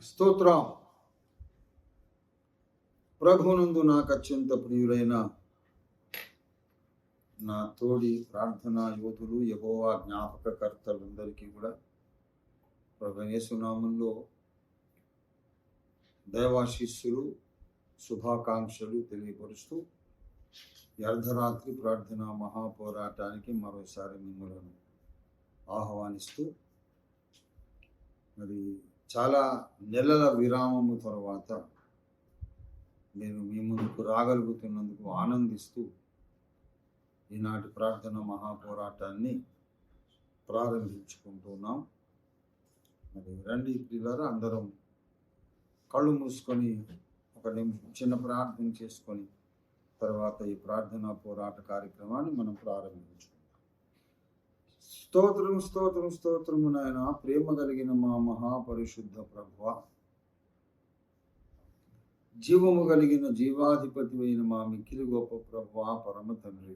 స్తోత్రం. ప్రభునందు నాకు అత్యంత ప్రియులైన నా తోడి ప్రార్థనా యోధులు, యెహోవా జ్ఞాపకకర్తలందరికీ కూడా ప్రభు యేసు నామములో దైవాశీస్సులు, శుభాకాంక్షలు తెలియపరుస్తూ ఈ అర్ధరాత్రి ప్రార్థనా మహాపోరాటానికి మరోసారి మిమ్మల్ని ఆహ్వానిస్తూ, మరి చాలా నెలల విరామము తర్వాత నేను మీ ముందుకు రాగలుగుతున్నందుకు ఆనందిస్తూ ఈనాటి ప్రార్థన మహాపోరాటాన్ని ప్రారంభించుకుంటున్నాం. మరి రండి ప్రియులారా, అందరం కళ్ళు మూసుకొని ఒక చిన్న ప్రార్థన చేసుకొని తర్వాత ఈ ప్రార్థనా పోరాట కార్యక్రమాన్ని మనం ప్రారంభించుకుంటాం. స్తోత్రం స్తోత్రం స్తోత్రము నాయన, ప్రేమ కలిగిన మా మహాపరిశుద్ధ ప్రభువా, జీవము కలిగిన జీవాధిపతి అయిన మా మిక్కిలి గొప్ప ప్రభువా, పరమ తండ్రి,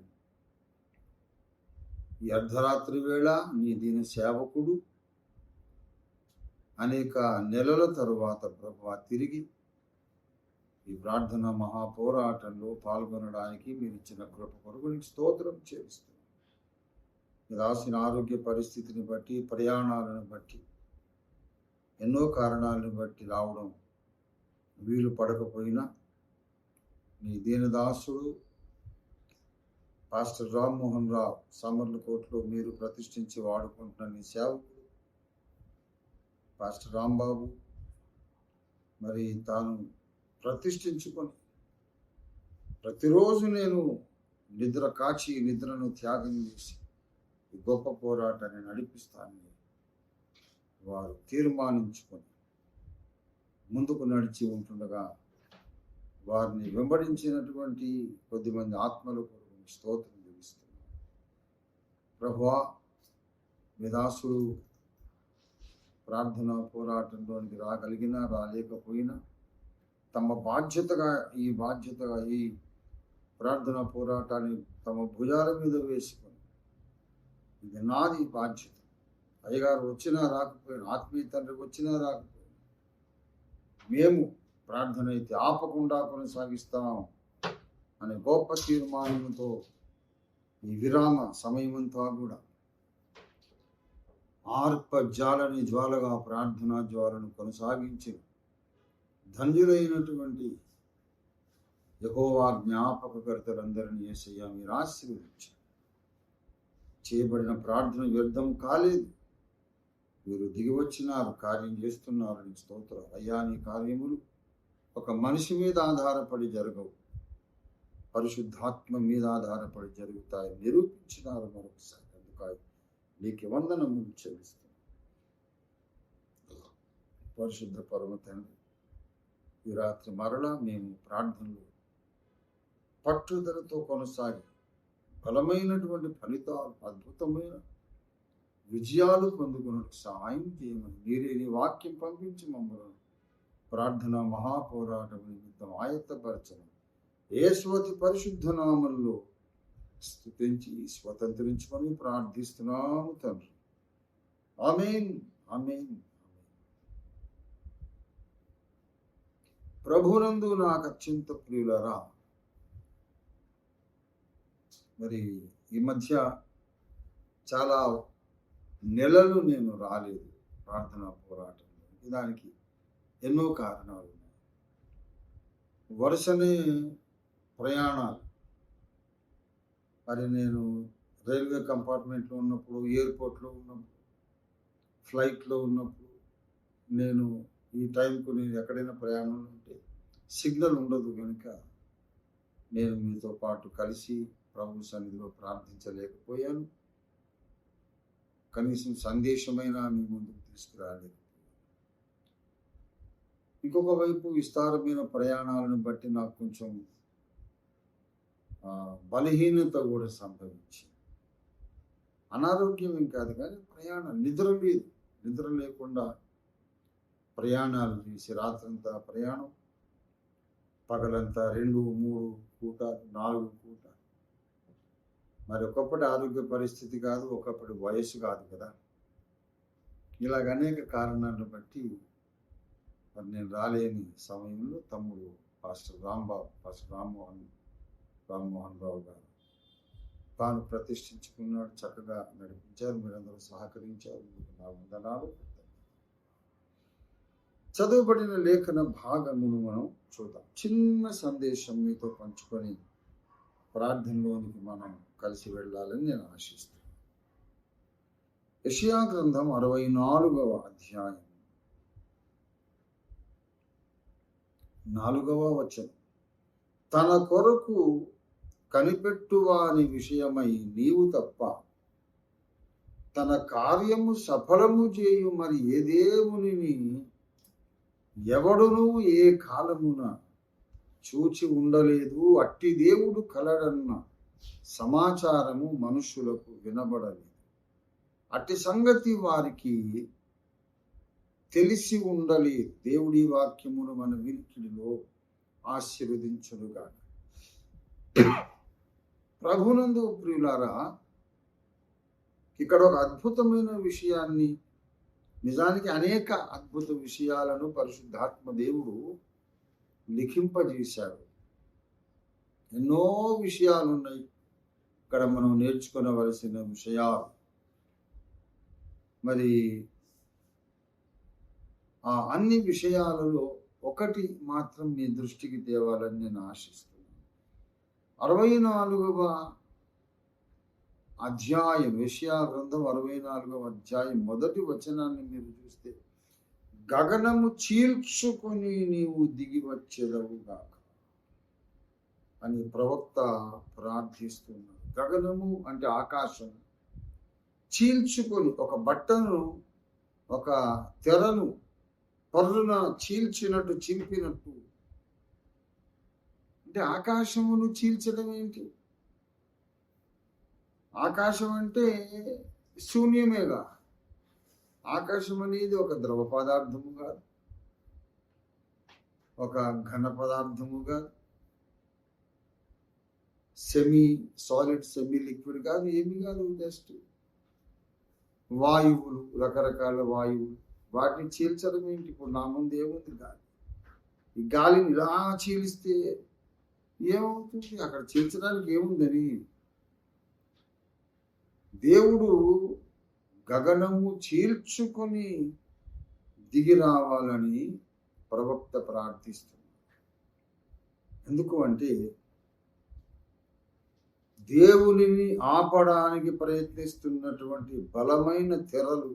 ఈ అర్ధరాత్రి వేళ నీ దీన సేవకుడు అనేక నెలల తరువాత ప్రభువా తిరిగి ఈ ప్రార్థన మహాపోరాటంలో పాల్గొనడానికి మీరు ఇచ్చిన కృప కొరకు నీకు స్తోత్రం చేస్తున్నాను. రాసిన ఆరోగ్య పరిస్థితిని బట్టి, ప్రయాణాలను బట్టి, ఎన్నో కారణాలను బట్టి రావడం వీలు పడకపోయినా నీ దీనదాసుడు పాస్టర్ రామ్మోహన్ రావు సమర్లకోటలో మీరు ప్రతిష్ఠించి వాడుకుంటున్న నీ సేవకుడు పాస్టర్ రాంబాబు మరి తాను ప్రతిష్ఠించుకొని ప్రతిరోజు నేను నిద్ర కాచి నిద్రను త్యాగం చేసి ఈ గొప్ప పోరాటాన్ని నడిపిస్తానని వారు తీర్మానించుకొని ముందుకు నడిచి ఉంటుండగా వారిని వెంబడించినటువంటి కొద్దిమంది ఆత్మల కొరకు స్తోత్రం చెల్లిస్తున్నాను. ప్రభువా, మీ దాసుడు ప్రార్థన పోరాటంలోనికి రాగలిగినా రాలేకపోయినా తమ బాధ్యతగా ఈ ప్రార్థన పోరాటాన్ని తమ భుజాల మీద వేసుకొని, ఇది నాది బాధ్యత, అయ్యగారు వచ్చినా రాకపోయినా, ఆత్మీయ తండ్రికి వచ్చినా రాకపోయినా మేము ప్రార్థన అయితే ఆపకుండా కొనసాగిస్తాం అనే గొప్ప తీర్మానంతో ఈ విరామ సమయమంతా కూడా ఆర్పజ్వాలని జ్వాలగా ప్రార్థనా జ్వాలను కొనసాగించి ధన్యులైనటువంటి యెహోవా జ్ఞాపకకర్తలందరినీ యేసయ్యా మీరు ఆశీర్వదించారు. చేయబడిన ప్రార్థన వ్యర్థం కాలేదు. మీరు దిగి వచ్చినారు, కార్యం చేస్తున్నారు. నీ స్తోత్రం అయ్యా. నీ కార్యములు ఒక మనిషి మీద ఆధారపడి జరగవు, పరిశుద్ధాత్మ మీద ఆధారపడి జరుగుతాయి నిరూపించినారు మరొకసారి. అందుకని నీకు వందనములు చెల్లిస్తున్నాను. పరిశుద్ధ పరమ తండ్రి, ఈ రాత్రి మరలా మేము ప్రార్థనలు పట్టుదలతో కొనసాగి బలమైనటువంటి ఫలితాలు, అద్భుతమైన విజయాలు పొందుకున్నట్టు సహాయం చేయమని మీరే నీ వాక్యం పంపించి మమ్మల్ని ప్రార్థన మహాపోరాటం నిమిత్తం ఆయత్తపరచడం యేసువతి పరిశుద్ధ నామములో స్తుతించి స్వతంత్రించుకొని ప్రార్థిస్తున్నాము తండ్రి. ఆమేన్, ఆమేన్. ప్రభునందు నాకు అత్యంత ప్రియులరా, మరి ఈ మధ్య చాలా నెలలు నేను రాలేదు ప్రార్థనా పోరాటంలో. దానికి ఎన్నో కారణాలు ఉన్నాయి. వరుసనే ప్రయాణాలు. మరి నేను రైల్వే కంపార్ట్మెంట్లో ఉన్నప్పుడు, ఎయిర్పోర్ట్లో ఉన్నప్పుడు, ఫ్లైట్లో ఉన్నప్పుడు, నేను ఈ టైంకు నేను ఎక్కడైనా ప్రయాణం ఉంటే సిగ్నల్ ఉండదు కనుక నేను మీతో పాటు కలిసి ప్రభు సన్నిధిలో ప్రార్థించలేకపోయాను. కనీసం సందేశమైనా మీ ముందుకు తీసుకురాలేదు. ఇంకొక వైపు విస్తారమైన ప్రయాణాలను బట్టి నాకు కొంచెం బలహీనత కూడా సంభవించింది. అనారోగ్యం ఏం కాదు కానీ ప్రయాణం, నిద్ర లేకుండా ప్రయాణాలు చేసి రాత్రంతా ప్రయాణం, పగలంతా 2, 3 కూటాలు, 4 కూటాలు. మరి ఒకప్పటి ఆరోగ్య పరిస్థితి కాదు, ఒకప్పటి వయస్సు కాదు కదా. ఇలాగ అనేక కారణాలను బట్టి మరి నేను రాలేని సమయంలో తమ్ముడు పాస్టర్ రామ్మోహన్ రావు గారు తాను ప్రతిష్ఠించుకున్నాడు. చక్కగా నడిపించారు. మీరందరూ సహకరించారు. నా వందనాలు. చదువుబడిన లేఖన భాగమును మనం చూద్దాం. చిన్న సందేశం మీతో పంచుకొని ప్రార్థనలోనికి మనం కలిసి వెళ్ళాలని నేను ఆశిస్తున్నాను. యెషయా గ్రంథం 64వ అధ్యాయం 4వ వచనం. తన కొరకు కనిపెట్టువాని విషయమై నీవు తప్ప తన కార్యము సఫలము చేయు మరి ఏ దేవునిని ఎవడును ఏ కాలమున చూచి ఉండలేదు. అట్టి దేవుడు కలడన్న సమాచారము మనుషులకు వినబడలేదు. అట్టి సంగతి వారికి తెలిసి ఉండలేదు. దేవుడి వాక్యమును మన వినికిడిలో ఆశీర్వదించునుగా. ప్రభునందు ప్రియులారా, ఇక్కడ ఒక అద్భుతమైన విషయాన్ని, నిజానికి అనేక అద్భుత విషయాలను పరిశుద్ధాత్మ దేవుడు లిఖింపజేశాడు. ఎన్నో విషయాలు ఉన్నాయి ఇక్కడ మనం నేర్చుకోవలసిన విషయాలు. మరి ఆ అన్ని విషయాలలో ఒకటి మాత్రం మీ దృష్టికి తేవాలని నేను ఆశిస్తున్నాను. 64వ అధ్యాయం, యెషయా గ్రంథం 64వ అధ్యాయం మొదటి వచనాన్ని మీరు చూస్తే, గగనము చీల్చుకొని నీవు దిగి వచ్చేదవుగాక అని ప్రవక్త ప్రార్థిస్తున్నాడు. గగనము అంటే ఆకాశం, చీల్చుకొని ఒక బట్టను, ఒక తెరను పర్రున చీల్చినట్టు, చింపినట్టు. అంటే ఆకాశమును చీల్చడం ఏంటి? ఆకాశం అంటే శూన్యమేగా. ఆకాశం అనేది ఒక ద్రవ పదార్థము కాదు, ఒక ఘన పదార్థము కాదు, సెమీ సాలిడ్, సెమీ లిక్విడ్ కాదు, ఏమి కాదు. జస్ట్ వాయువులు, రకరకాల వాయువులు. వాటిని చీల్చడం ఏంటి? ఇప్పుడు నా ముందు ఏముంది? గాలి. ఈ గాలిని ఇలా చీలిస్తే ఏమవుతుంది? అక్కడ చీల్చడానికి ఏముందని దేవుడు గగనము చీల్చుకొని దిగి రావాలని ప్రవక్త ప్రార్థిస్తున్నాడు. ఎందుకు అంటే దేవునిని ఆపడానికి ప్రయత్నిస్తున్నటువంటి బలమైన తెరలు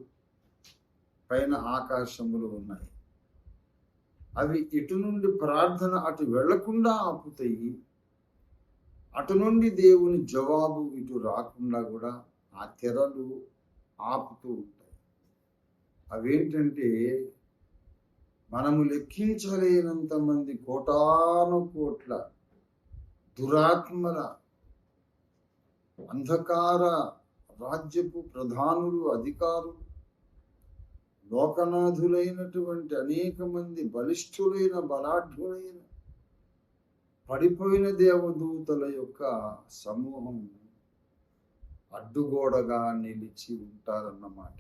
పైన ఆకాశములు ఉన్నాయి. అవి ఇటు నుండి ప్రార్థన అటు వెళ్లకుండా ఆపుతాయి. అటు నుండి దేవుని జవాబు ఇటు రాకుండా కూడా ఆ తెరలు ఆపుతూ ఉంటాయి. అవేంటంటే, మనము లెక్కించలేనంత మంది కోటాను కోట్ల దురాత్మల, అంధకార రాజ్యపు ప్రధానులు, అధికారులు, లోకనాథులైనటువంటి అనేక మంది బలిష్ఠులైన, బలాఢ్యులైన, పడిపోయిన దేవదూతల యొక్క సమూహం అడ్డుగోడగా నిలిచి ఉంటారన్నమాట.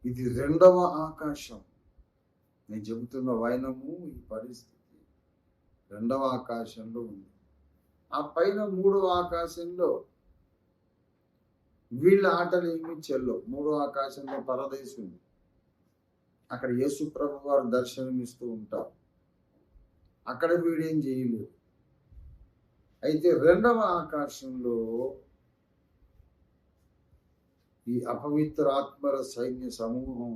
ఇది రెండవ ఆకాశం. నేను చెబుతున్న వైనము, ఈ పరిస్థితి రెండవ ఆకాశంలో ఉంది. ఆ పైన మూడవ ఆకాశంలో వీళ్ళ ఆటలు ఏమి చెల్లవు. మూడవ ఆకాశంలో పరదేశం ఉంది. అక్కడ యేసు ప్రభు వారు దర్శనమిస్తూ ఉంటారు. అక్కడ వీడేం చేయలేవు. అయితే రెండవ ఆకాశంలో ఈ అపవిత్ర ఆత్మల సైన్య సమూహం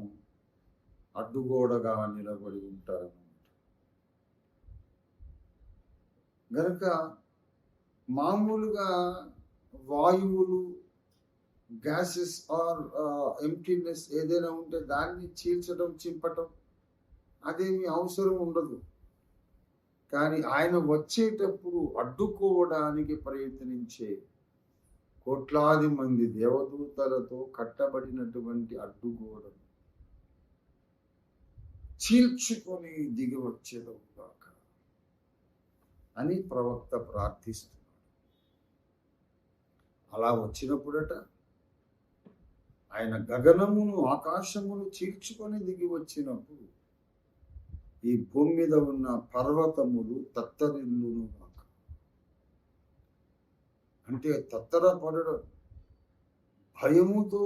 అడ్డుగోడగా నిలబడి ఉంటారన్నమాట. గనక మామూలుగా వాయువులు, గ్యాసెస్ ఆర్ ఎంప్టీనెస్ ఏదైనా ఉంటే దాన్ని చీల్చడం, చింపటం అదేమి అవసరం ఉండదు. కానీ ఆయన వచ్చేటప్పుడు అడ్డుకోవడానికి ప్రయత్నించే కోట్లాది మంది దేవదూతలతో కట్టబడినటువంటి అడ్డుగోడలు చీల్చుకొని దిగి వచ్చేదవుగాక అని ప్రవక్త ప్రార్థిస్తున్నాడు. అలా వచ్చినప్పుడట ఆయన గగనమును, ఆకాశమును చీల్చుకొని దిగి వచ్చినప్పుడు ఈ భూమి మీద ఉన్న పర్వతములు తత్తరిల్లును గాక. అంటే తత్తరపడడం, భయముతో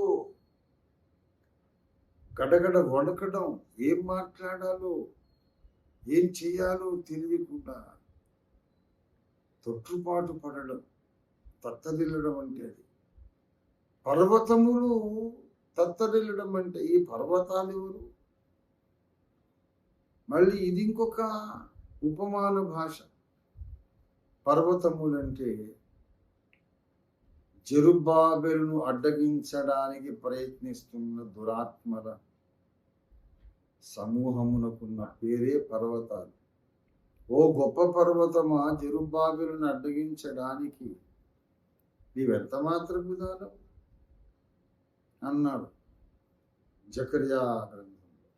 గడగడ వణకడం, ఏం మాట్లాడాలో ఏం చేయాలో తెలియకుండా తొట్టుపాటు పడడం, తత్తరిల్లడం అంటే అది. పర్వతములు తత్తరిల్లడం అంటే ఈ పర్వతాలు ఎవరు? మళ్ళీ ఇది ఇంకొక ఉపమాన భాష. పర్వతములంటే జెరుబ్బాబెలును అడ్డగించడానికి ప్రయత్నిస్తున్న దురాత్మల సమూహమునకున్న పేరే పర్వతాలు. ఓ గొప్ప పర్వతమా, జెరుబ్బాబెలును అడ్డగించడానికి నీవెంత మాత్రపు దానం అన్నాడు జకర్యా గ్రంథంలో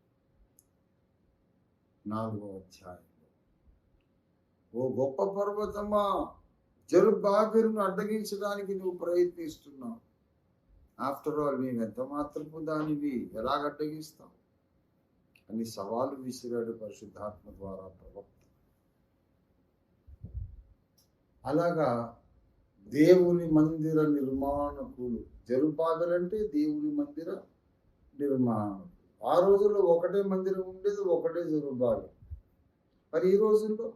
4వ అధ్యాయంలో. ఓ గొప్ప పర్వతమా, జెరుబ్బాబెలును అడ్డగించడానికి నువ్వు ప్రయత్నిస్తున్నావు. ఆఫ్టర్ ఆల్ నీవెంత మాత్రపు దానివి, ఎలాగ అడ్డగిస్తావు అని సవాలు విసిరాడు పరిశుద్ధాత్మ ద్వారా ప్రవక్త. అలాగా దేవుని మందిర నిర్మాణకులు, జెరుబ్బాబెలు అంటే దేవుని మందిర నిర్మాణకులు. ఆ రోజుల్లో ఒకటే మందిరం ఉండేది, ఒకటే జెరుబ్బాబెలు. మరి ఈ రోజుల్లో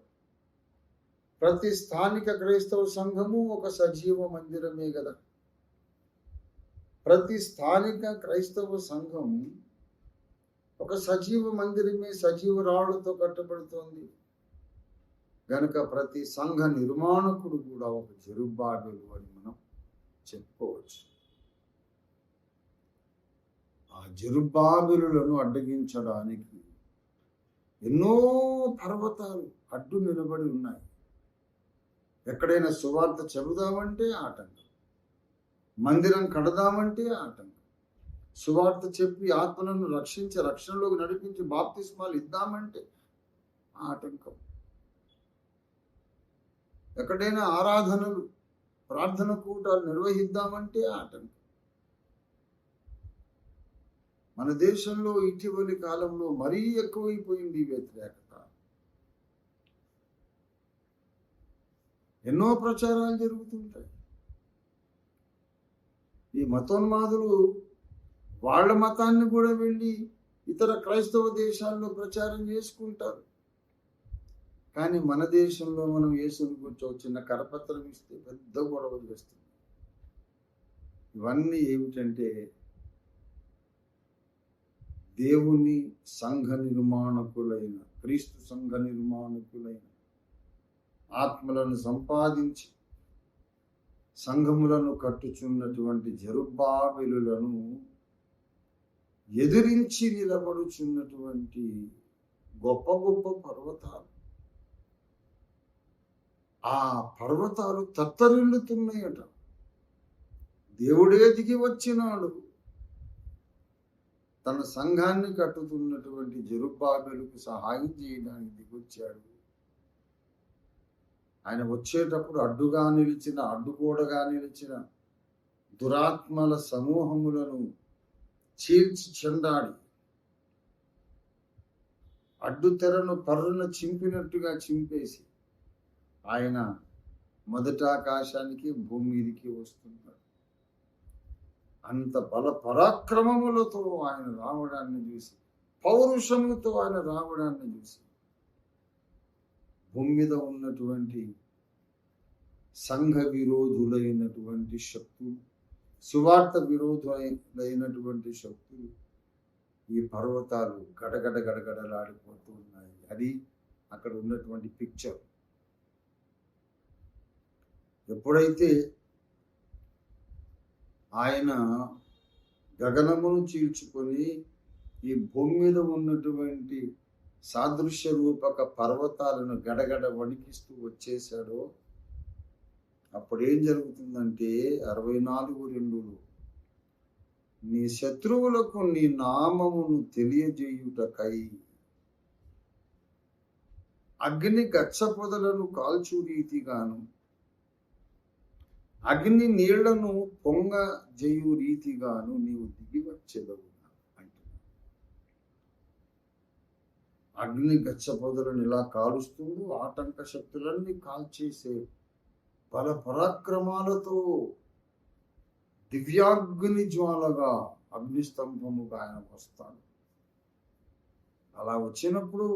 ప్రతి స్థానిక క్రైస్తవ సంఘము ఒక సజీవ మందిరమే కదా. ప్రతి స్థానిక క్రైస్తవ సంఘం ఒక సజీవ మందిరమే, సజీవ రాళ్లతో కట్టబడుతోంది గనుక ప్రతి సంఘ నిర్మాణకుడు కూడా ఒక జెరుబ్బాబెలు అని మనం చెప్పుకోవచ్చు. ఆ జెరుబ్బాబెలులను అడ్డగించడానికి ఎన్నో పర్వతాలు అడ్డు నిలబడి ఉన్నాయి. ఎక్కడైనా సువార్త చెబుదామంటే ఆటంకం, మందిరం కడదామంటే ఆటంకం, సువార్త చెప్పి ఆత్మలను రక్షించి రక్షణలోకి నడిపించి బాప్తిస్మాలు ఇద్దామంటే ఆటంకం, ఎక్కడైనా ఆరాధనలు ప్రార్థన కూటాలు నిర్వహిద్దామంటే ఆటంకం. మన దేశంలో ఇటీవలి కాలంలో మరీ ఎక్కువైపోయింది వ్యతిరేకత. ఎన్నో ప్రచారాలు జరుగుతుంటాయి. ఈ మతోన్మాదులు వాళ్ళ మతాన్ని కూడా వెళ్ళి ఇతర క్రైస్తవ దేశాల్లో ప్రచారం చేసుకుంటారు. కానీ మన దేశంలో మనం యేసుని గురించి చిన్న కరపత్రం ఇస్తే పెద్ద గొడవలు చేస్తుంది. ఇవన్నీ ఏమిటంటే దేవుని సంఘ నిర్మాణకులైన, క్రీస్తు సంఘ నిర్మాణకులైన, ఆత్మలను సంపాదించి సంఘములను కట్టుచున్నటువంటి జెరుబ్బాబెలులను ఎదిరించి నిలబడుచున్నటువంటి గొప్ప గొప్ప పర్వతాలు. ఆ పర్వతాలు తత్తరిల్లుతున్నాయట. దేవుడే దిగి వచ్చినాడు, తన సంఘాన్ని కట్టుతున్నటువంటి జెరుబ్బాబెలుకు సహాయం చేయడానికి దిగొచ్చాడు. ఆయన వచ్చేటప్పుడు అడ్డుగోడగా నిలిచిన దురాత్మల సమూహములను చీల్చి చెండాడి, అడ్డుతెరను పర్రున చింపినట్టుగా చింపేసి ఆయన మొదట ఆకాశానికి భూమి మీదికి వస్తున్నాడు. అంత బల పరాక్రమములతో ఆయన రావడాన్ని చూసి, పౌరుషముతో ఆయన రావడాన్ని చూసి భూమి మీద ఉన్నటువంటి సంఘ విరోధులైనటువంటి శక్తులు, సువార్త విరోధులైనటువంటి శక్తులు, ఈ పర్వతాలు గడగడలాడిపోతూ ఉన్నాయి. అది అక్కడ ఉన్నటువంటి పిక్చర్. ఎప్పుడైతే ఆయన గగనమును చీల్చుకొని ఈ భూమి మీద ఉన్నటువంటి సాదృశ్య రూపక పర్వతాలను గడగడ వణికిస్తూ వచ్చేసాడో, అప్పుడు ఏం జరుగుతుందంటే 64:2 నీ శత్రువులకు నీ నామమును తెలియజేయుటకై అగ్ని గచ్చపొదలను కాల్చు రీతిగాను, అగ్ని నీళ్లను పొంగ జయు రీతిగాను నీవు దిగి వచ్చేదవు అంటున్నాడు. అగ్ని గచ్చపొదలను ఇలా కాలుస్తుంది, ఆటంక శక్తులన్నీ కాల్చేసే బల పరాక్రమాలతో దివ్యాగ్ని జ్వాలగా అగ్నిస్తంభముగా ఆయన వస్తాడు. అలా వచ్చినప్పుడు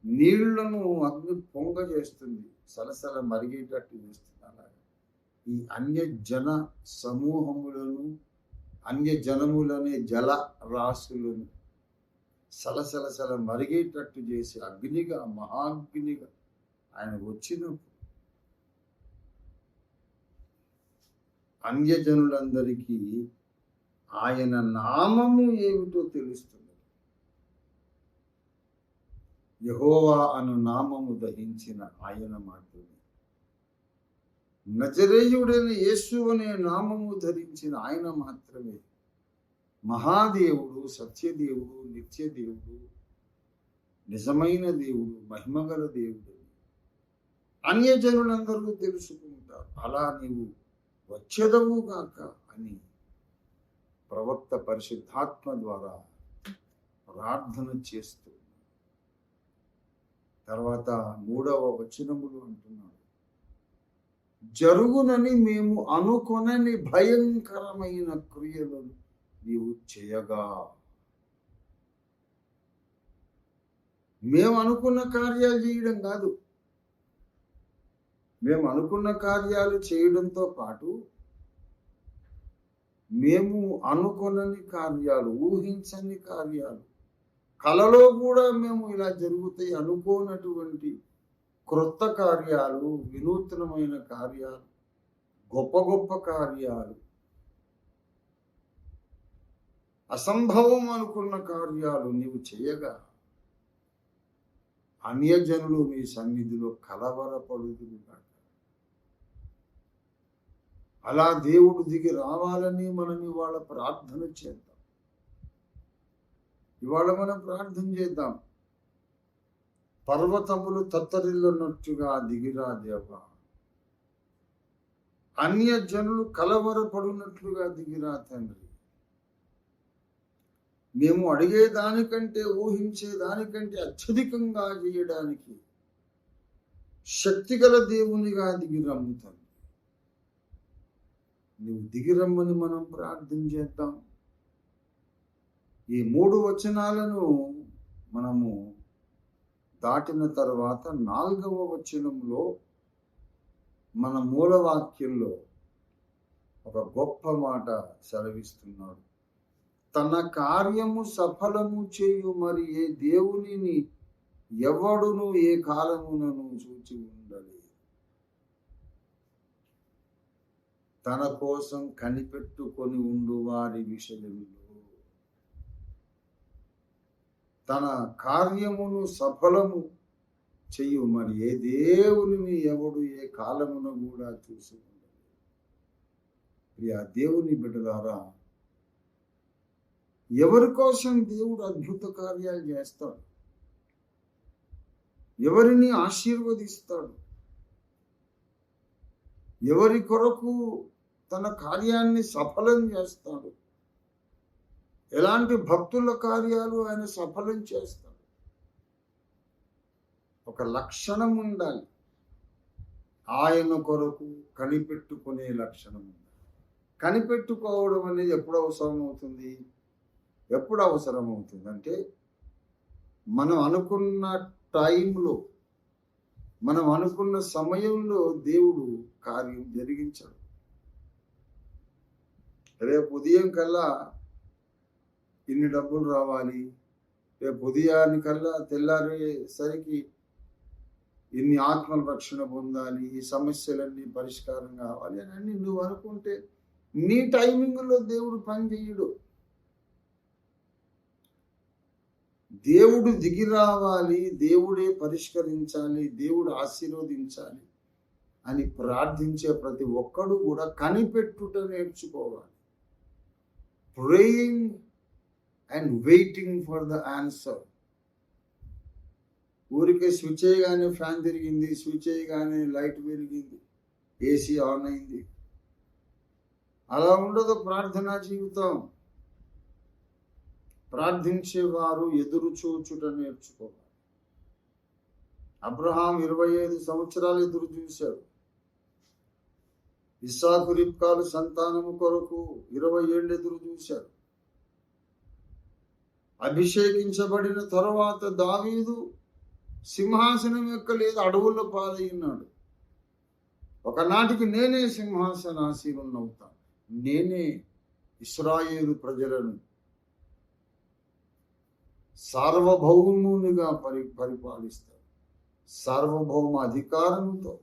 నీళ్లను అగ్ని పొంగ చేస్తుంది, సలసల మరిగేటట్టు చేస్తుంది. అలాగే ఈ అన్య జన సమూహములను, అన్య జనములనే జల రాశులను సలసలసల మరిగేటట్టు చేసి అగ్నిగా, మహాగ్నిగా ఆయన వచ్చినప్పుడు అన్యజనులందరికీ ఆయన నామము ఏమిటో తెలుస్తుంది. యెహోవా అను నామము ధరించిన ఆయన మాత్రమే, నజరేయుడైన యేసు అనే నామము ధరించిన ఆయన మాత్రమే మహాదేవుడు, సత్యదేవుడు, నిత్యదేవుడు, నిజమైన దేవుడు, మహిమగల దేవుడు అన్యజనులందరూ తెలుసుకుంటారు. అలా నీవు వచ్చెదవు గాక అని ప్రవక్త పరిశుద్ధాత్మ ద్వారా ప్రార్థన చేస్తూ తర్వాత 3వ వచనములు అంటున్నాడు, జరుగునని మేము అనుకొనని భయంకరమైన క్రియలను నీవు చేయగా. మేము అనుకున్న కార్యాలు చేయడం కాదు, మేము అనుకున్న కార్యాలు చేయడంతో పాటు మేము అనుకొనని కార్యాలు, ఊహించని కార్యాలు, కలలో కూడా మేము ఇలా జరుగుతాయి అనుకోనటువంటి క్రొత్త కార్యాలు, వినూత్నమైన కార్యాలు, గొప్ప గొప్ప కార్యాలు, అసంభవం అనుకున్న కార్యాలు నీవు చేయగా అన్యజనులు నీ సన్నిధిలో కలవరపడుదురుగాక. అలా దేవుడు దిగి రావాలని మనం ఇవాళ ప్రార్థన చేద్దాం. ఇవాళ మనం ప్రార్థన చేద్దాం. పర్వతములు తత్తరిల్లున్నట్టుగా దిగిరా దేవా, అన్యజనులు కలవరపడినట్లుగా దిగిరా తండ్రి. మేము అడిగేదానికంటే, ఊహించేదానికంటే అత్యధికంగా చేయడానికి శక్తిగల దేవునిగా దిగిరమ్ము తండ్రి. నువ్వు దిగిరమ్మని మనం ప్రార్థన చేద్దాం. ఈ 3 వచనాలను మనము దాటిన తర్వాత 4వ వచనంలో మన మూలవాక్యంలో ఒక గొప్ప మాట సెలవిస్తున్నాడు. తన కార్యము సఫలము చేయు మరి ఏ దేవునిని ఎవడును ఏ కాలమునను చూచి ఉండలేదు. తన కోసం కనిపెట్టుకొని ఉండు వారి విషయంలో తన కార్యమును సఫలము చెయ్యు మరి ఏ దేవునిని ఎవడు ఏ కాలమున కూడా చూసి ఉండలేదు. ప్రియా దేవుని బిడ్డలారా, ఎవరి కోసం దేవుడు అద్భుత కార్యాలు చేస్తాడు, ఎవరిని ఆశీర్వదిస్తాడు, ఎవరి కొరకు తన కార్యాన్ని సఫలం చేస్తాడు, ఎలాంటి భక్తుల కార్యాలు ఆయన సఫలం చేస్తాడు. ఒక లక్షణం ఉండాలి, ఆయన కొరకు కనిపెట్టుకునే లక్షణం ఉండాలి. కనిపెట్టుకోవడం అనేది ఎప్పుడు అవసరం అవుతుంది? ఎప్పుడు అవసరం అవుతుంది అంటే మనం అనుకున్న టైంలో, మనం అనుకున్న సమయంలో దేవుడు కార్యం జరిగించాడు. రేపు ఉదయం కల్లా ఇన్ని డబ్బులు రావాలి, రేపు ఉదయానికల్లా తెల్లారేసరికి ఇన్ని ఆత్మల రక్షణ పొందాలి, ఈ సమస్యలన్నీ పరిష్కారం కావాలి అని అన్ని నువ్వు అనుకుంటే నీ టైమింగ్లో దేవుడు పని చేయడు. దేవుడు దిగి రావాలి, దేవుడే పరిష్కరించాలి, దేవుడు ఆశీర్వదించాలి అని ప్రార్థించే ప్రతి ఒక్కడు కూడా కనిపెట్టుట నేర్చుకోవాలి. Praying and waiting for the answer. ఊరికే స్విచ్ చేయగానే ఫ్యాన్ తిరిగింది, స్విచ్ చేయగానే లైట్ వెలిగింది, ఏసీ ఆన్ అయింది, అలా ఉండదు ప్రార్థనా జీవితం. ప్రార్థించేవారు ఎదురు చూచుట నేర్చుకోవాలి. అబ్రహాం 25 సంవత్సరాలు ఎదురు చూశాడు. ఇస్సాకు రిబ్కాలు సంతానము కొరకు 20 ఏళ్ళు ఎదురు చూశాడు. అభిషేకించబడిన తరువాత దావీదు సింహాసనం ఎక్కలేదు, అడవుల్లో పాలయ్యున్నాడు. ఒకనాటికి నేనే సింహాసనాసీనున్నవుతాను, నేనే ఇశ్రాయేలు ప్రజలను సార్వభౌమునిగా పరిపాలిస్తాను, సార్వభౌమ అధికారంతో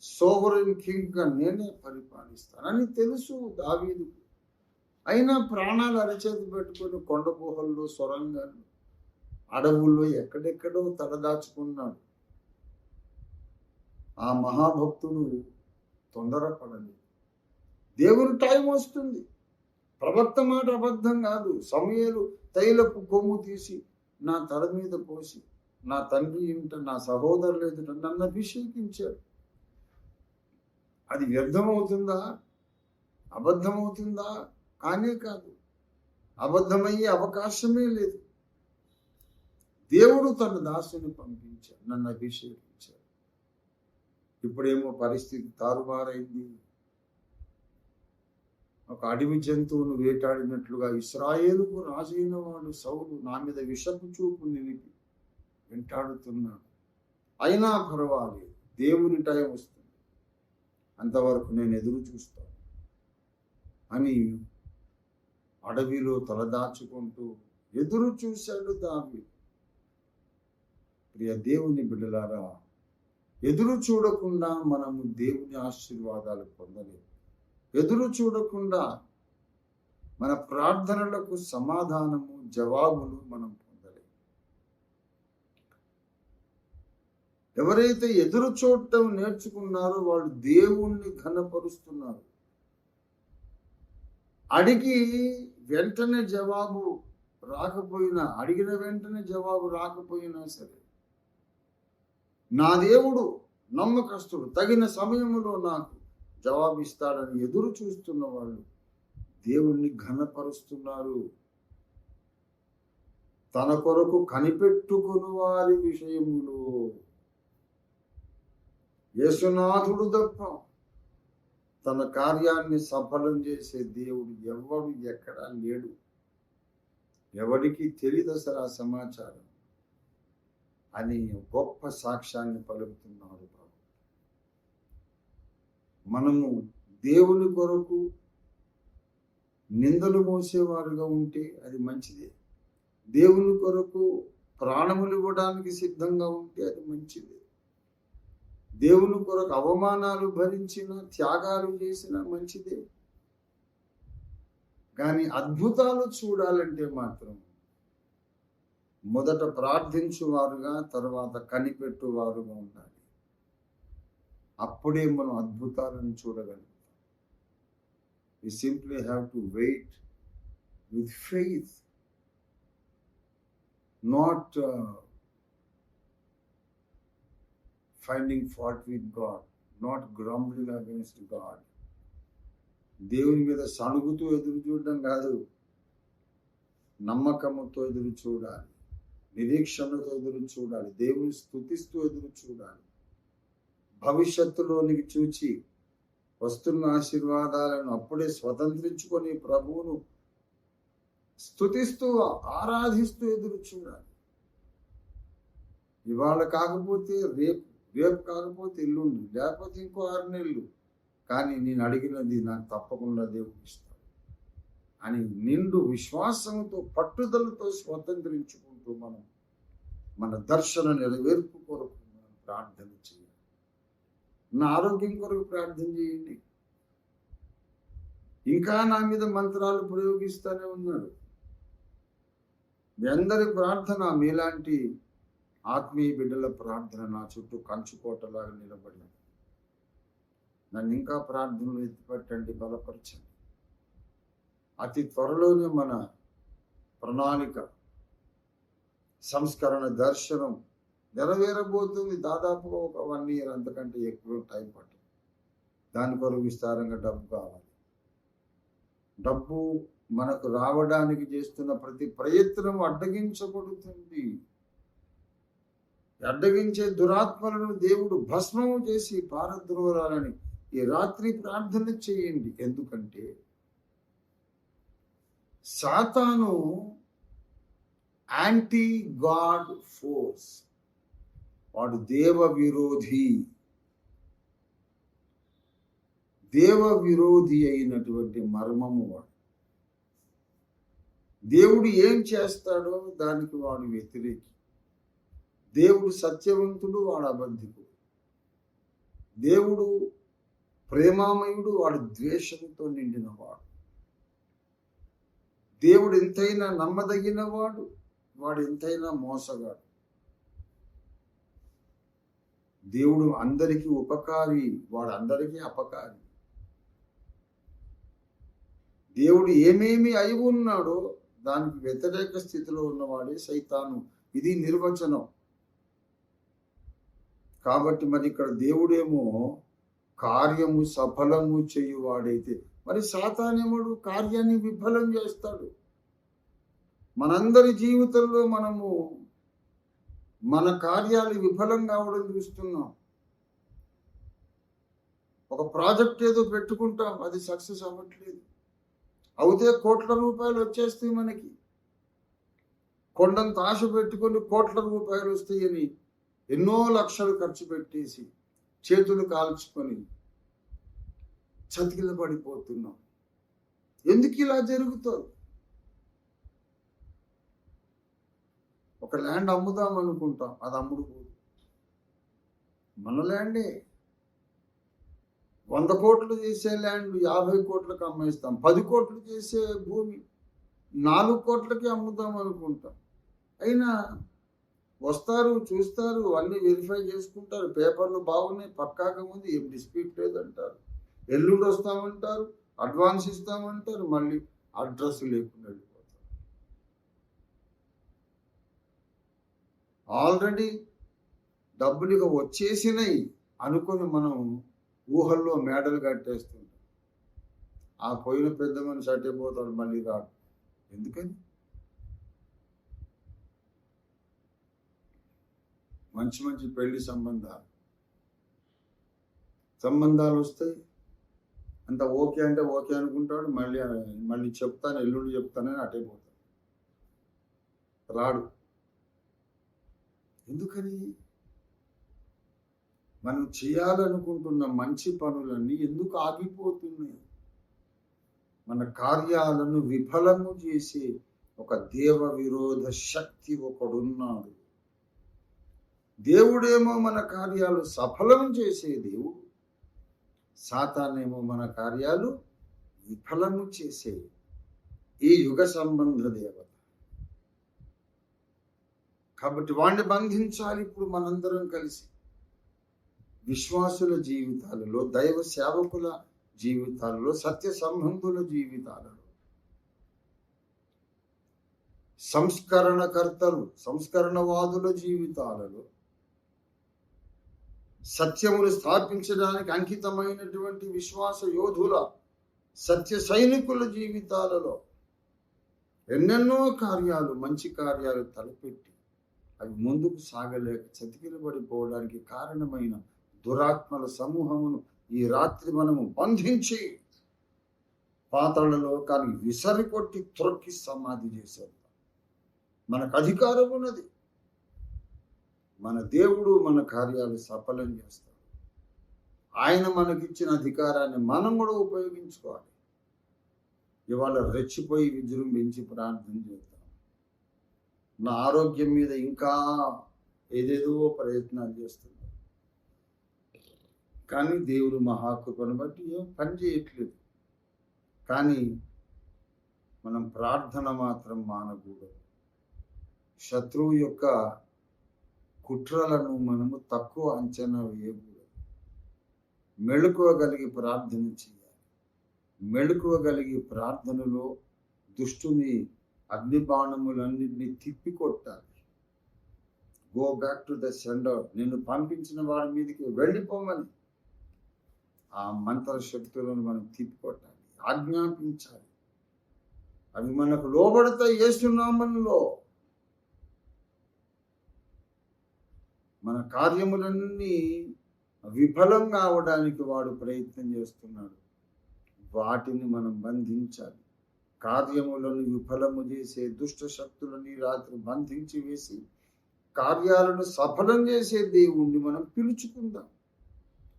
సోవరెన్ కింగ్ గా నేనే పరిపాలిస్తానని తెలుసు దావీదుకు. అయినా ప్రాణాలు అరచేతి పెట్టుకొని కొండ గుహల్లో, సొరంగాలు, అడవుల్లో ఎక్కడెక్కడో తలదాచుకున్నాడు. ఆ మహాభక్తుడు తొందరపడలేదు. దేవుని టైం వస్తుంది. ప్రవక్త మాట అబద్ధం కాదు. సమూయేలు తైలపు కొమ్ము తీసి నా తల మీద పోసి నా తండ్రి ఇంట, నా సహోదరులు ఎదుట నన్ను అభిషేకించాడు. అది వ్యర్థమవుతుందా? అబద్ధమవుతుందా? కానే కాదు. అబద్ధమయ్యే అవకాశమే లేదు. దేవుడు తన దాసుని పంపించాడు, నన్ను అభిషేకించాడు. ఇప్పుడేమో పరిస్థితి తారుమారైంది. ఒక అడవి జంతువును వేటాడినట్లుగా ఇశ్రాయేలుకు రాజైన వాడు సౌలు నా మీద విషపు చూపు నిలిపి వెంటాడుతున్నాడు. అయినా పర్వాలేదు, దేవుని టైం వస్తుంది, అంతవరకు నేను ఎదురు చూస్తాను అని అడవిలో తలదాచుకుంటూ ఎదురు చూశాడు దావీదు. ప్రియ దేవుని బిడ్డలారా, ఎదురు చూడకుండా మనము దేవుని ఆశీర్వాదాలు పొందలేము. ఎదురు చూడకుండా మన ప్రార్థనలకు సమాధానము, జవాబులు మనం పొందలేము. ఎవరైతే ఎదురు చూడటం నేర్చుకున్నారో వాళ్ళు దేవుణ్ణి ఘనపరుస్తున్నారు. అడిగి వెంటనే జవాబు రాకపోయినా, అడిగిన వెంటనే జవాబు రాకపోయినా సరే, నా దేవుడు నమ్మకస్తుడు, తగిన సమయంలో నాకు జవాబిస్తాడని ఎదురు చూస్తున్న వాళ్ళు దేవుణ్ణి ఘనపరుస్తున్నారు. తన కొరకు కనిపెట్టుకుని వారి విషయములో యేసునాథుడు తప్ప తన కార్యాన్ని సఫలం చేసే దేవుడు ఎవడు ఎక్కడా లేడు. ఎవడికి తెలియదు అసలు ఆ సమాచారం అని గొప్ప సాక్ష్యాన్ని పలుకుతున్నారు ప్రభు. మనము దేవుని కొరకు నిందలు మోసేవారుగా ఉంటే అది మంచిదే. దేవుని కొరకు ప్రాణములు ఇవ్వడానికి సిద్ధంగా ఉంటే అది మంచిదే. దేవుని కొరకు అవమానాలు భరించిన, త్యాగాలు చేసిన మంచిదే. కానీ అద్భుతాలు చూడాలంటే మాత్రం మొదట ప్రార్థించువారుగా, తర్వాత కనిపెట్టువారుగా ఉండాలి. అప్పుడే మనం అద్భుతాలను చూడగలుగుతాం. We simply have to wait with faith, not finding fault with God, not grumbling against God. దేవుని మీద సణుగుతూ ఎదురు చూడడం కాదు, నమ్మకముతో ఎదురు చూడాలి, నిరీక్షణతో ఎదురు చూడాలి, దేవుని స్తుతిస్తూ ఎదురు చూడాలి. భవిష్యత్తులోనికి చూచి వస్తున్న ఆశీర్వాదాలను అప్పుడే స్వతంత్రించుకొని ప్రభువును స్తుతిస్తూ ఆరాధిస్తూ ఎదురు చూడాలి. ఇవాళ కాకపోతే రేపు, రేపు కాకపోతే ఎల్లుండి, లేకపోతే ఇంకో 6 నెలలు, కానీ నేను అడిగినది నాకు తప్పకుండా దేవుడు ఇస్తాడు అని నిండు విశ్వాసంతో, పట్టుదలతో స్వతంత్రించుకుంటూ మనం మన దర్శన నెరవేర్పు కొరకు మనం ప్రార్థన చేయాలి. నా ఆరోగ్యం కొరకు ప్రార్థన చేయండి. ఇంకా నా మీద మంత్రాలు ప్రయోగిస్తూనే ఉన్నాడు. మీ అందరి ప్రార్థన, మీలాంటి ఆత్మీయ బిడ్డల ప్రార్థన నా చుట్టూ కంచుకోటలాగా నిలబడింది. నన్ను ఇంకా ప్రార్థనలు ఎత్తిపెట్టండి, బలపరచండి. అతి త్వరలోనే మన ప్రణాళిక, సంస్కరణ, దర్శనం నెరవేరబోతుంది. దాదాపుగా ఒక 1 year, అంతకంటే ఎక్కువ టైం పట్టింది. దాని కొరకు విస్తారంగా డబ్బు కావాలి. డబ్బు మనకు రావడానికి చేస్తున్న ప్రతి ప్రయత్నం అడ్డగించబడుతుంది. అడ్డగించే దురాత్మలను దేవుడు భస్మము చేసి పారద్రోలాలని ఈ రాత్రి ప్రార్థన చేయండి. ఎందుకంటే సాతాను యాంటీ గాడ్ ఫోర్స్, వాడు దేవ విరోధి అయినటువంటి మర్మము వాడు. దేవుడు ఏం చేస్తాడో దానికి వాడు వ్యతిరేకి. దేవుడు సత్యవంతుడు, వాడు అబద్ధికుడు. దేవుడు ప్రేమామయుడు, వాడు ద్వేషంతో నిండినవాడు. దేవుడు ఎంతైనా నమ్మదగిన వాడు, వాడు ఎంతైనా మోసగాడు. దేవుడు అందరికీ ఉపకారి, వాడు అందరికీ అపకారి. దేవుడు ఏమేమి అయి ఉన్నాడో దానికి వ్యతిరేక స్థితిలో ఉన్నవాడే సైతాను. ఇది నిర్వచనం. కాబట్టి మరి ఇక్కడ దేవుడేమో కార్యము సఫలము చేయువాడైతే, మరి సాతానేముడు కార్యాన్ని విఫలం చేస్తాడు. మనందరి జీవితంలో మనము మన కార్యాలు విఫలం కావడం చూస్తున్నాం. ఒక ప్రాజెక్ట్ ఏదో పెట్టుకుంటాం, అది సక్సెస్ అవ్వట్లేదు. అవుతే కోట్ల రూపాయలు వచ్చేస్తాయి మనకి. కొండంత ఆశ పెట్టుకొని కోట్ల రూపాయలు వస్తాయని ఎన్నో లక్షలు ఖర్చు పెట్టేసి చేతులు కాల్చుకొని చతికిల పడిపోతున్నాం. ఎందుకు ఇలా జరుగుతుంది? ఒక ల్యాండ్ అమ్ముదాం అనుకుంటాం, అది అమ్ముడుపోదు. మన ల్యాండే 100 కోట్లు చేసే ల్యాండ్ 50 కోట్లకు అమ్మేస్తాం. 10 కోట్లు చేసే భూమి 4 కోట్లకి అమ్ముదాం అనుకుంటాం. అయినా వస్తారు, చూస్తారు, అన్ని వెరిఫై చేసుకుంటారు. పేపర్లు బాగున్నాయి, పక్కాక ముందు ఏం డిస్ప్యూట్ లేదంటారు. ఎల్లుండి వస్తామంటారు, అడ్వాన్స్ ఇస్తామంటారు, మళ్ళీ అడ్రస్ లేకుండా వెళ్ళిపోతారు. ఆల్రెడీ డబ్బులు ఇక వచ్చేసినాయి అనుకొని మనం ఊహల్లో మేడలు కట్టేస్తుంటాం. ఆ పోయిన పెద్ద మనిషి అట్టేపోతాడు, మళ్ళీ రాడు. ఎందుకని? మంచి మంచి పెళ్లి సంబంధాలు వస్తాయి. అంత ఓకే అంటే ఓకే అనుకుంటాడు, మళ్ళీ చెప్తాను, ఎల్లుండి చెప్తానని అట్టేపోతాడు, రాడు. ఎందుకని? మనం చేయాలనుకుంటున్న మంచి పనులన్నీ ఎందుకు ఆగిపోతున్నాయి? మన కార్యాలను విఫలము చేసే ఒక దేవ విరోధ శక్తి ఒకడున్నాడు. దేవుడేమో మన కార్యాలు సఫలం చేసే దేవుడు, సాతానేమో మన కార్యాలు విఫలము చేసే ఈ యుగ సంబంధ దేవత. కాబట్టి వాణ్ణి బంధించాలి ఇప్పుడు మనందరం కలిసి. విశ్వాసుల జీవితాలలో, దైవ సేవకుల జీవితాలలో, సత్య సంబంధుల జీవితాలలో, సంస్కరణకర్తలు, సంస్కరణవాదుల జీవితాలలో, సత్యమును స్థాపించడానికి అంకితమైనటువంటి విశ్వాస యోధుల, సత్య సైనికుల జీవితాలలో ఎన్నెన్నో కార్యాలు, మంచి కార్యాలు తలపెట్టి అవి ముందుకు సాగలేక చతికిలబడిపోవడానికి కారణమైన దురాత్మల సమూహమును ఈ రాత్రి మనము బంధించి పాతాళ లోకానికి విసరి కొట్టి త్రొక్కి సమాధి చేశారు. మనకు అధికారం ఉన్నది. మన దేవుడు మన కార్యాలు సఫలం చేస్తాడు. ఆయన మనకిచ్చిన అధికారాన్ని మనం కూడా ఉపయోగించుకోవాలి. ఇవాళ రెచ్చిపోయి విజృంభించి ప్రార్థన చేద్దాం. నా ఆరోగ్యం మీద ఇంకా ఏదేదో ప్రయత్నాలు చేస్తున్నారు, కానీ దేవుడు మహాకృపను బట్టి ఏం పని చేయట్లేదు. కానీ మనం ప్రార్థన మాత్రం మానకూడదు. శత్రువు యొక్క కుట్రలను మనము తక్కువ అంచనా వేయకూడదు. మెళుకోగలిగి ప్రార్థన చేయాలి. మెళుకోగలిగి ప్రార్థనలో దుష్టుని అగ్నిబాణములన్నింటినీ తిప్పికొట్టాలి. Go back to the sender, నిన్ను పంపించిన వాడి మీదకి వెళ్ళిపోమని ఆ మంత్ర శక్తులను మనం తిప్పికొట్టాలి, ఆజ్ఞాపించాలి. అవి మనకు లోబడతాయి. యేసు నామములో మన కార్యములన్నీ విఫలం కావడానికి వాడు ప్రయత్నం చేస్తున్నాడు. వాటిని మనం బంధించాలి. కార్యములను విఫలము చేసే దుష్ట శక్తులని రాత్రి బంధించి వేసి కార్యాలను సఫలం చేసే దేవుణ్ణి మనం పిలుచుకుందాం.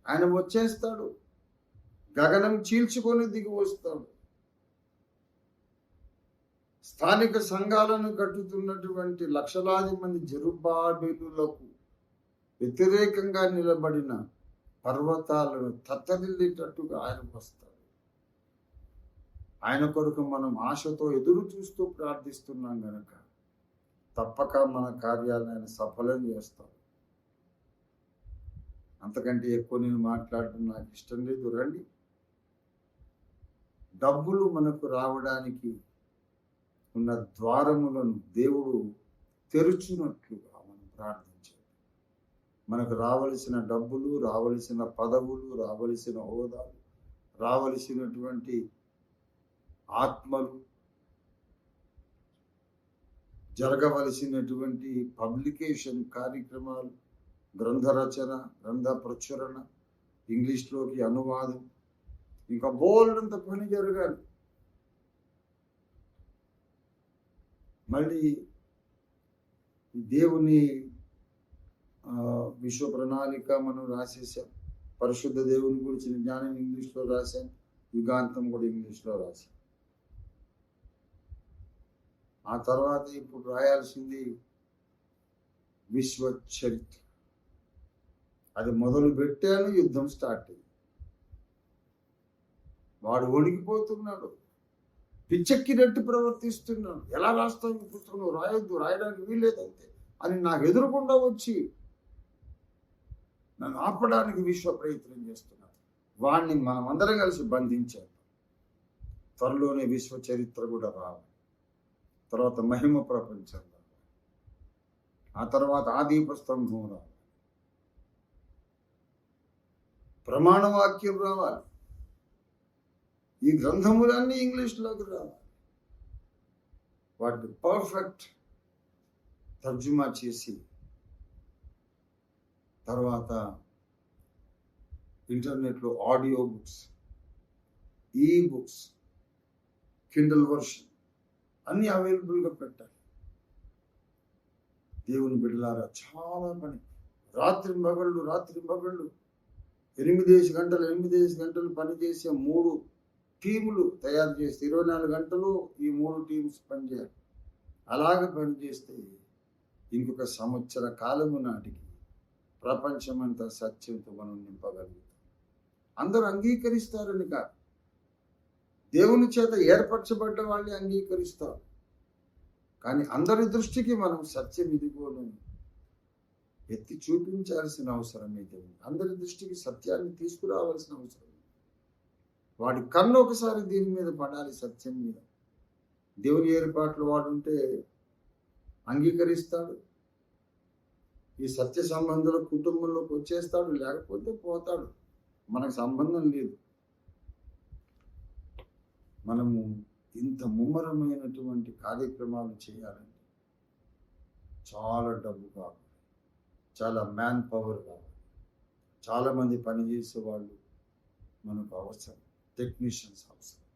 ఆయన వచ్చేస్తాడు, గగనం చీల్చుకొని దిగి వస్తాడు. స్థానిక సంఘాలను కట్టుతున్నటువంటి లక్షలాది మంది జెరుబ్బాబెలులకు వ్యతిరేకంగా నిలబడిన పర్వతాలను తత్తరిల్లేటట్టుగా ఆయన వస్తాడు. ఆయన కొరకు మనం ఆశతో ఎదురు చూస్తూ ప్రార్థిస్తున్నాం గనక తప్పక మన కార్యాలను ఆయన సఫలం చేస్తాడు. అంతకంటే ఎక్కువ నేను మాట్లాడటం నాకు ఇష్టం లేదు. రండి, డబ్బులు మనకు రావడానికి ఉన్న ద్వారములను దేవుడు తెరుచున్నట్లుగా మనం ప్రార్థించాలి. మనకు రావలసిన డబ్బులు, రావలసిన పదవులు, రావలసిన హోదాలు, రావలసినటువంటి ఆత్మలు, జరగవలసినటువంటి పబ్లికేషన్ కార్యక్రమాలు, గ్రంథ రచన, గ్రంథ ప్రచురణ, ఇంగ్లీష్లోకి అనువాదం, ఇంకా బోల్డంత పని జరగాలి. మళ్ళీ దేవుని విశ్వ ప్రణాళిక మనం రాసేసాం. పరిశుద్ధ దేవుని గురించిన జ్ఞానం ఇంగ్లీష్లో రాశాం. యుగాంతం కూడా ఇంగ్లీష్లో రాశాం. ఆ తర్వాత ఇప్పుడు రాయాల్సింది విశ్వ చరిత్ర. అది మొదలు పెట్టాను, యుద్ధం స్టార్ట్ అయింది. వాడు వణికిపోతున్నాడు, పిచ్చెక్కినట్టు ప్రవర్తిస్తున్నాడు. ఎలా రాస్తావు ఈ పుస్తకం? రాయొద్దు, రాయడానికి వీల్లేదంతే అని నాకు ఎదురుకుండా వచ్చి నన్ను ఆపడానికి విశ్వ ప్రయత్నం చేస్తున్నాడు. వాడిని మనం అందరం కలిసి బంధించారు. త్వరలోనే విశ్వ చరిత్ర కూడా రావాలి. తర్వాత మహిమ ప్రపంచం రావాలి. ఆ తర్వాత ఆదిపస్తంభం రావాలి. ప్రమాణవాక్యం రావాలి. ఈ గ్రంథములన్నీ ఇంగ్లీష్లోకి రావాలి. వాటిని పర్ఫెక్ట్ తర్జుమా చేసి తర్వాత ఇంటర్నెట్లో ఆడియో బుక్స్, ఈ బుక్స్, కిండల్ వర్షన్ అన్నీ అవైలబుల్గా పెట్టాలి. దేవుని బిడ్డలారా, చాలా పని. రాత్రి మగళ్ళు 8 గంటలు పనిచేసే 3 టీములు తయారు చేస్తే 24 గంటలు ఈ 3 టీమ్స్ పనిచేయాలి. అలాగ పనిచేస్తే ఇంకొక సంవత్సర కాలము నాటికి ప్రపంచమంతా సత్యంతో మనం నింపగలుగుతాం. అందరూ అంగీకరిస్తారని కాదు, దేవుని చేత ఏర్పరచబడ్డ వాళ్ళే అంగీకరిస్తారు. కానీ అందరి దృష్టికి మనం సత్యం ఇదిగోనని ఎత్తి చూపించాల్సిన అవసరం అయితే ఉంది. అందరి దృష్టికి సత్యాన్ని తీసుకురావాల్సిన అవసరం. వాడి కన్ను ఒకసారి దీని మీద పడాలి, సత్యం మీద. దేవుని ఏర్పాట్లు వాడుంటే అంగీకరిస్తాడు, ఈ సత్య సంబంధుల కుటుంబంలోకి వచ్చేస్తాడు, లేకపోతే పోతాడు. మనకు సంబంధం లేదు. మనము ఇంత ముమ్మరమైనటువంటి కార్యక్రమాలు చేయాలంటే చాలా డబ్బు కావాలి, చాలా మ్యాన్ పవర్ కావాలి, చాలామంది పనిచేసే వాళ్ళు మనకు అవసరం, టెక్నీషియన్స్ అవసరం.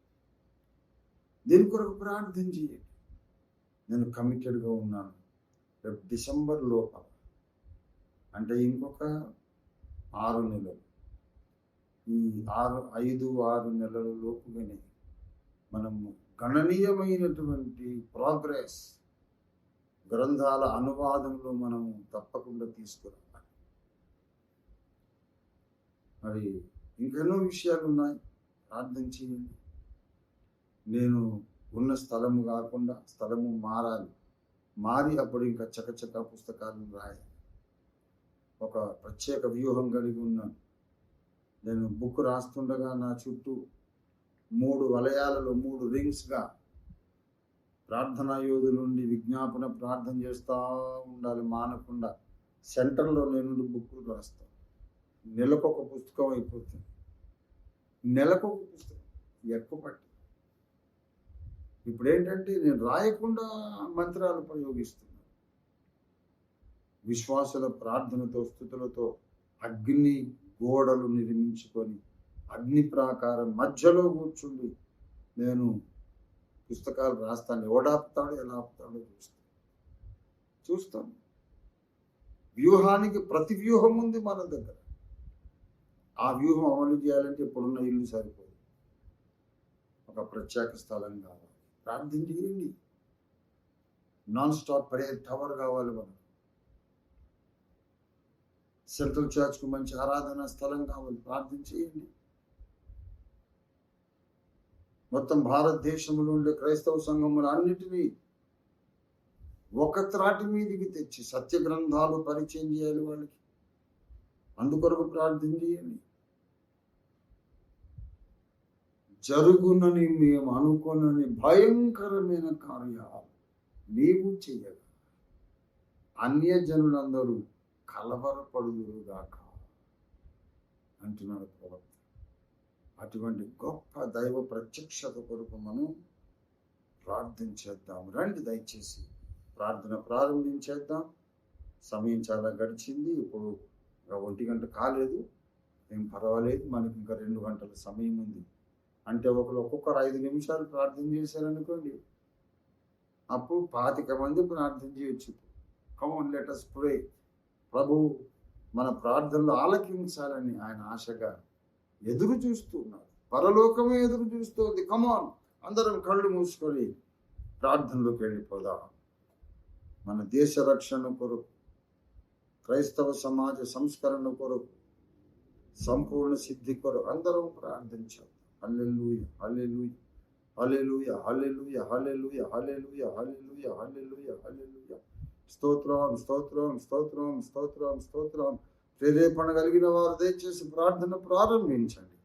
దీని కొరకు ప్రార్థన చేయండి. నేను కమిటెడ్గా ఉన్నాను. రేపు డిసెంబర్ లోపల, అంటే ఇంకొక 6 నెలలు, ఈ 5-6 నెలల లోపుగానే మనము గణనీయమైనటువంటి ప్రోగ్రెస్ గ్రంథాల అనువాదంలో మనము తప్పకుండా తీసుకురావాలి. మరి ఇంకెన్నో విషయాలు ఉన్నాయి, ప్రార్థన చేయండి. నేను ఉన్న స్థలము కాకుండా స్థలము మారి అప్పుడు ఇంకా చకచక పుస్తకాలను రాయాలి. ఒక ప్రత్యేక వ్యూహం కలిగి ఉన్నాను. నేను బుక్ రాస్తుండగా నా చుట్టూ 3 వలయాలలో 3 రింగ్స్గా ప్రార్థనా యోధుల నుండి విజ్ఞాపన ప్రార్థన చేస్తూ ఉండాలి మానకుండా. సెంటర్లో నేను బుక్కులు రాస్తాను. నెలకొక పుస్తకం అయిపోతుంది. నెలకొక పుస్తకం ఎక్కువ పట్టి ఇప్పుడు ఏంటంటే నేను రాయకుండా మంత్రాలు ప్రయోగిస్తున్నాను. విశ్వాసుల ప్రార్థనతో స్థుతులతో అగ్ని గోడలు నిర్మించుకొని అగ్ని ప్రాకారం మధ్యలో కూర్చుండి నేను పుస్తకాలు రాస్తాను. ఎవడాపుతాడో ఎలా ఆపుతాడో చూస్తాను. వ్యూహానికి ప్రతి వ్యూహం ఉంది మన దగ్గర. ఆ వ్యూహం అమలు చేయాలంటే ఇప్పుడున్న ఇల్లు సరిపోదు, ఒక ప్రత్యేక స్థలం కావాలి. ప్రార్థన చేయండి. నాన్ స్టాప్ ప్రేయర్ టవర్ కావాలి మనకు. సెంట్రల్ చర్చ్కు మంచి ఆరాధన స్థలం కావాలి. ప్రార్థన చేయండి. మొత్తం భారతదేశంలో ఉండే క్రైస్తవ సంఘములు అన్నిటినీ ఒక త్రాటి మీదికి తెచ్చి సత్య గ్రంథాలు పరిచయం చేయాలి వాళ్ళకి. అందుకొరకు ప్రార్థన చేయండి. జరుగునని మేము అనుకోనని భయంకరమైన కార్యాలు నీవు చేయగా అన్యజనులందరూ కలవరపడుదురుగాక అంటున్నాడు ప్రవక్త. అటువంటి గొప్ప దైవ ప్రత్యక్షత కొరకు మనం ప్రార్థన చేద్దాం. రండి, దయచేసి ప్రార్థన ప్రారంభించేద్దాం. సమయం చాలా గడిచింది. ఇప్పుడు 1 గంట కాలేదు, ఏం పర్వాలేదు. మనకి ఇంకా 2 గంటల సమయం ఉంది. అంటే ఒక్కొక్కరు 5 నిమిషాలు ప్రార్థన చేశారనుకోండి, అప్పుడు 25 మంది ప్రార్థన చేయొచ్చు. Come on, let us pray. ప్రభు మన ప్రార్థనలు ఆలకించాలని ఆయన ఆశగా ఎదురు చూస్తున్నారు. పరలోకమే ఎదురు చూస్తుంది. కమాన్, అందరం కళ్ళు మూసుకొని ప్రార్థనలోకి వెళ్ళిపోదాం. మన దేశ రక్షణ కొరకు, క్రైస్తవ సమాజ సంస్కరణ కొరకు, సంపూర్ణ సిద్ధి కొరకు అందరం ప్రార్థించాం. హల్లెలూయా, హల్లెలూయా, హల్లెలూయా, హల్లెలూయా, హల్లెలూయా, హల్లెలూయా, హల్లెలూయా, హల్లెలూయా, హల్లెలూయా. స్తోత్రం, స్తోత్రం, స్తోత్రం, స్తోత్రం, స్తోత్రం. ప్రేరేపణ కలిగిన వారు దయచేసి ప్రార్థన ప్రారంభించండి.